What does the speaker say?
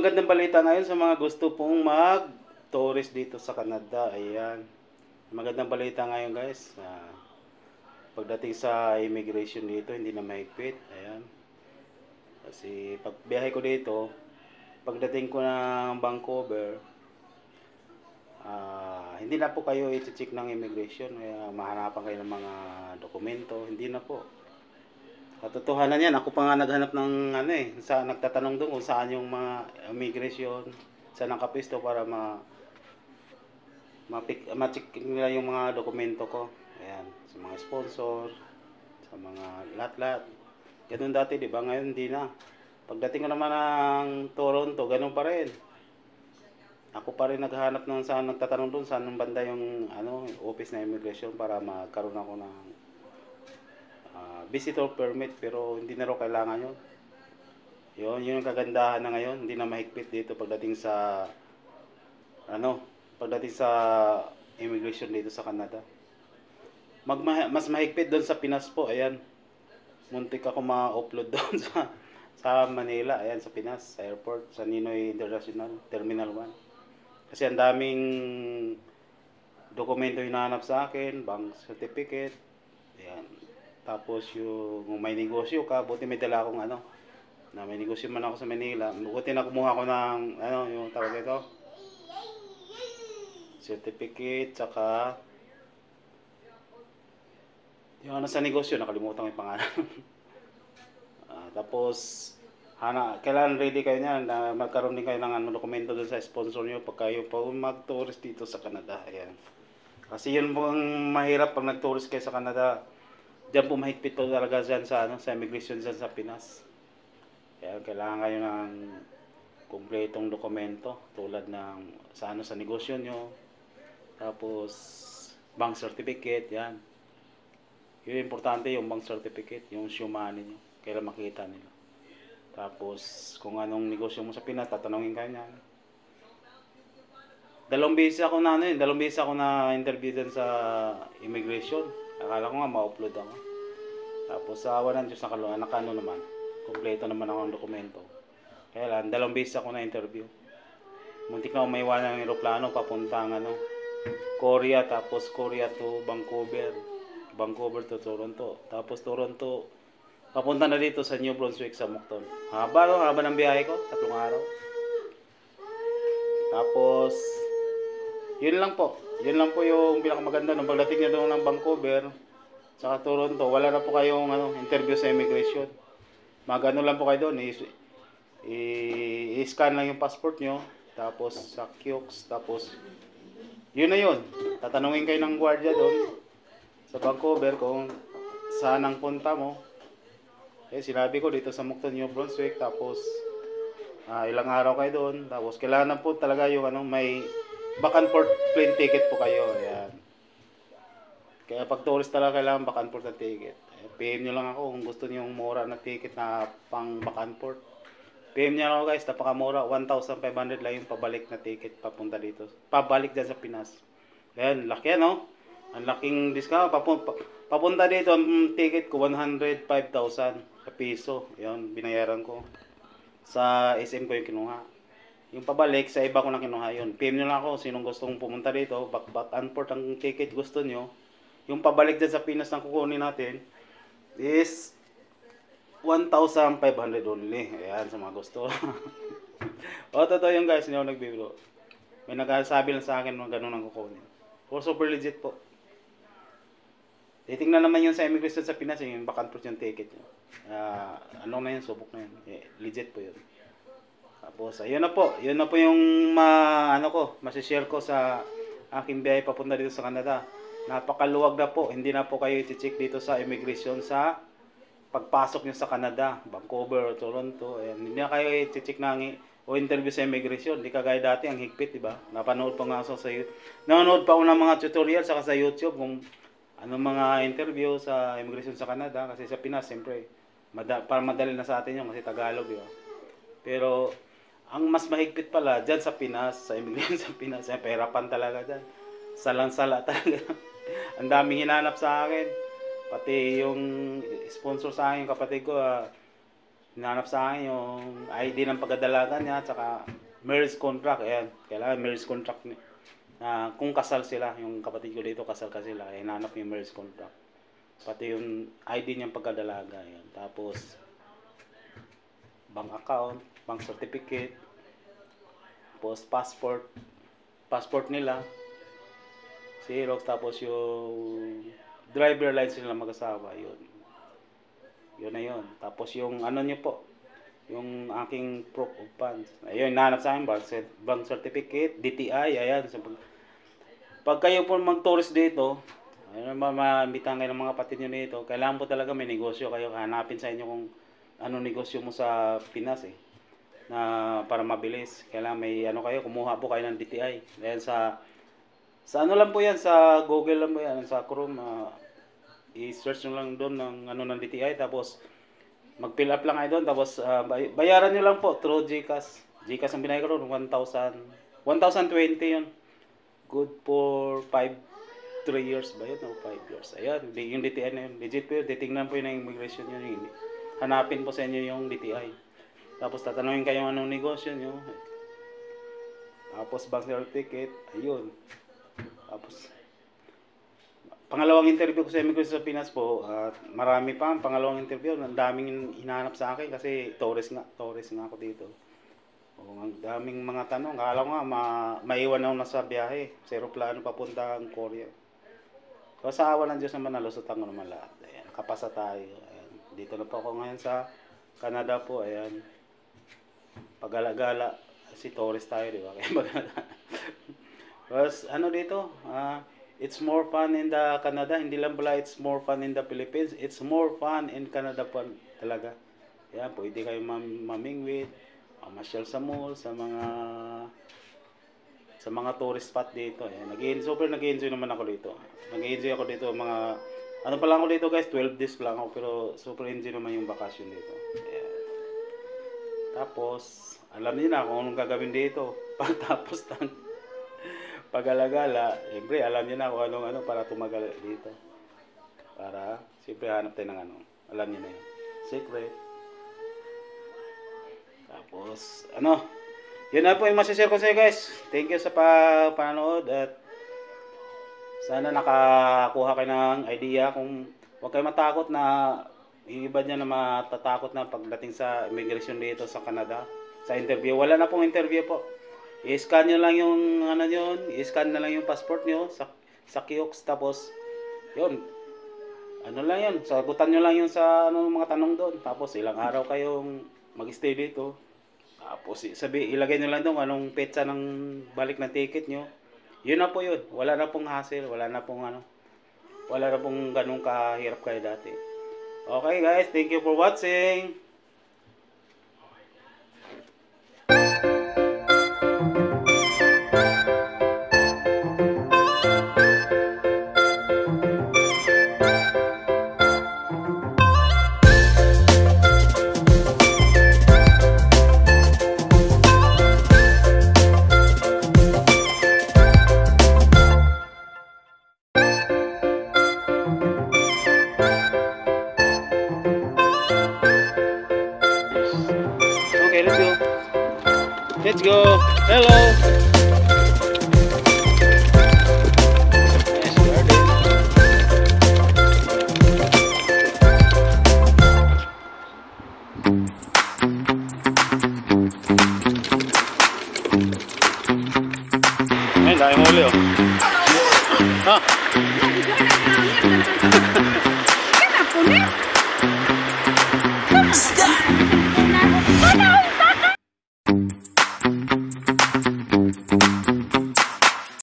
magandang balita ngayon sa mga gusto pong mag-tourist dito sa Canada. Ayan. Magandang balita ngayon guys. Pagdating sa immigration dito, hindi na mahigpit. Ayan. Kasi pag biyahe ko dito, pagdating ko ng Vancouver, hindi na po kayo i-check ng immigration. Kaya mahanapan kayo ng mga dokumento. Hindi na po. Katotohanan yan, ako pa nga naghanap ng nagtatanong doon kung saan yung mga immigration, saan nakapisto para ma-check nila yung mga dokumento ko. Ayan, sa mga sponsor, sa mga lahat-lahat. Ganun dati, di ba? Ngayon hindi na. Pagdating ko naman ng Toronto, ganun pa rin. Ako pa rin naghahanap ng saan nagtatanong doon, saan ng banda yung office na immigration para magkaroon ako ng visitor permit, pero hindi na raw kailangan yun. Yun yung kagandahan na ngayon, hindi na mahigpit dito pagdating sa immigration dito sa Canada. Mas mahigpit doon sa Pinas po. Ayan, muntik ako ma-upload doon sa Manila. Ayan, sa Pinas, sa airport, sa Ninoy International Terminal 1. Kasi ang daming dokumento hinahanap sa akin, bank certificate. Ayan. Tapos yung may negosyo ka, buti may dala akong na may negosyo man ako sa Manila. Buti na kumuha ko ng yung tawag ito, certificate, saka yung sa negosyo, nakalimutan ko yung pangalan. Tapos kailangan ready kayo niyan na magkaroon din kayo ng dokumento doon sa sponsor nyo pag kayo pa mag-tourist dito sa Canada. Ayan. Kasi yun po ang mahirap pag nag-tourist kayo sa Canada. Diyan po mahigpit po talaga dyan sa immigration dyan sa Pinas. Kaya kailangan kayo ng kumpletong dokumento tulad ng sa negosyo nyo. Tapos bank certificate, yan. Yun importante, yung bank certificate, yung show money nyo. Kailan makita nila. Tapos kung anong negosyo mo sa Pinas, tatanungin kayo niyan. Dalawang beses ako na interview dyan sa immigration. Akala ko nga ma-upload ako. Tapos sa awa ng Diyos nakano naman. Kompleto naman ako ng dokumento. Kaya lang, dalawang beses ako na interview. Muntik na ako maiwanan ng aeroplano papuntang Korea, tapos Korea to Vancouver. Vancouver to Toronto. Tapos Toronto, papunta na dito sa New Brunswick sa Moncton. Haba ng biyahe ko, 3 araw. Tapos, yun lang po yung pinakamaganda nung pagdating nyo doon ng Vancouver saka Toronto. Wala na po kayong interview sa immigration. Magano lang po kayo doon, i-scan lang yung passport nyo, tapos sa QX, tapos yun na yun. Tatanungin kayo ng guardia doon sa Vancouver kung saan ang punta mo. Sinabi ko dito sa Moncton, New Brunswick. Tapos ilang araw kayo doon. Tapos kailangan po talaga yung may back and forth plane ticket po kayo. Ayan. Kaya pag tourist talaga kailangan back and forth na ticket. PM nyo lang ako kung gusto niyo yung mura na ticket na pang back and forth. PM nyo lang ako guys, napakamura. 1,500 lang yung pabalik na ticket papunta dito. Pabalik dyan sa Pinas. Ayan, laki ang laking discount. Papunta dito ang ticket ko 105,000 sa piso. Ayan, binayaran ko. Sa SM ko yung kinuha. Yung pabalik, sa iba ko na kinuha yun. PM nyo lang ako, sinong gustong pumunta dito, back and forth ang ticket gusto nyo. Yung pabalik dyan sa Pinas na kukunin natin is 1,500 only. Ayan, sa mga gusto. Totoo yung guys, hindi ako nagbibiro. May nagsasabi lang sa akin na ganun ang kukunin. Super legit po. Titingnan naman yun sa immigration sa Pinas, yung back and forth yung ticket nyo. Na yun, subok na yun. Legit po yun. Tapos, ayun na po yung masishare ko sa aking biyahe papunta dito sa Canada. Napakaluwag na po, hindi na po kayo i-check dito sa immigration sa pagpasok nyo sa Canada, Vancouver, Toronto. Ayan, hindi na kayo i-check o interview sa immigration. Hindi kagaya dati, ang higpit, diba? Nanonood pa ako ng mga tutorial saka sa YouTube kung anong mga interview sa immigration sa Canada. Kasi sa Pinas, siyempre, para madali na sa atin yun kasi Tagalog, diba? Pero ang mas mahigpit pala dyan sa Pinas, sa immigration sa Pinas, pahirapan talaga dyan. Salang-sala talaga. Ang daming hinanap sa akin. Pati yung sponsor sa akin, kapatid ko, Hinanap sa akin yung ID ng pagdadalagan niya at saka marriage contract. Ayan, kailangan marriage contract niya. Kung kasal sila, yung kapatid ko dito kasal ka sila, eh, hinanap yung marriage contract. Pati yung ID niyang pagdadalaga. Ayan. Tapos bank account, bank certificate, tapos passport nila, Xerox, tapos yung driver license nila mag-asawa, yun na yun. Tapos yung ano nyo po, yung aking proof of funds, ayun, nahanap sa akin, bank certificate, DTI, ayan. So, pag kayo po mag-tourist dito, ayun, mamambitan kayo ng mga kapatid nyo dito, kailangan po talaga may negosyo kayo, hanapin sa inyo kung ano negosyo mo sa Pinas na para mabilis. Kailangan may ano kayo, kumuha po kayo ng DTI. Dahil sa ano lang po yan, sa Google lang po yan, sa Chrome, i-search nyo lang doon ng ano ng DTI, tapos mag-fill up lang kayo doon, tapos bayaran nyo lang po through GCash. GCash ang binayad ko doon, 1,020 yun. Good for 3 years ba yun? O 5 years. Ayan, yung DTI na yun. Legit po yun, titingnan po yun ng immigration yun. Hanapin po sa inyo yung DTI. Tapos tatanungin kayo anong negosyo nyo. Tapos bank certificate, ayun. Tapos pangalawang interview ko sa immigration sa Pinas po, marami pa ang pangalawang interview, ang daming hinahanap sa akin kasi tourist nga ako dito. Ang daming mga tanong, akala ko nga maiwan ako na sa biyahe, sa aeroplano papuntang Korea. So sa awa ng Diyos naman, nalusutan ko naman lahat. Ayan, kapasa tayo. Ayan, dito na po ako ngayon sa Canada po, ayan. Pagala-gala, si tourist tayo, di ba? Tapos ano dito, it's more fun in the Canada. Hindi lang pala it's more fun in the Philippines. It's more fun in Canada po talaga. Yan, pwede kayo mamingwit, masyal sa mall, sa mga tourist spot dito. Yan, super nag-enjoy naman ako dito. Nag-enjoy ako dito mga ano pa lang ako dito guys, 12 days lang ako, pero super enjoy naman yung bakasyon dito. Yan. Tapos alam niyo na kung anong gagawin dito pagtapos ng pag-alagala, siyempre alam niyo na kung ano para tumagal dito. Para siyempre hanap tayo ng ano. Alam niyo na yun. Secret. Tapos ano, yun na po yung masashare ko sa inyo guys. Thank you sa panonood at sana nakakuha kayo ng idea kung huwag kayo matakot na yung iba niya na matatakot na pagdating sa immigration dito sa Canada. Sa interview, wala na pong interview po. I-scan nyo lang yung ano yun, i-scan na lang yung passport nyo sa kiosk, tapos yun, ano lang yun, sagutan nyo lang yung sa ano, mga tanong doon, tapos ilang araw kayong mag-stay dito, tapos ilagay nyo lang doon anong petsa ng balik ng ticket nyo, yun na po yun, wala na pong hassle, wala na pong ganun kahirap kayo dati. Okay guys, thank you for watching. Okay, let's go. Let's go. Hello. Nice garden. Ayun, dahil huli oh. Ah.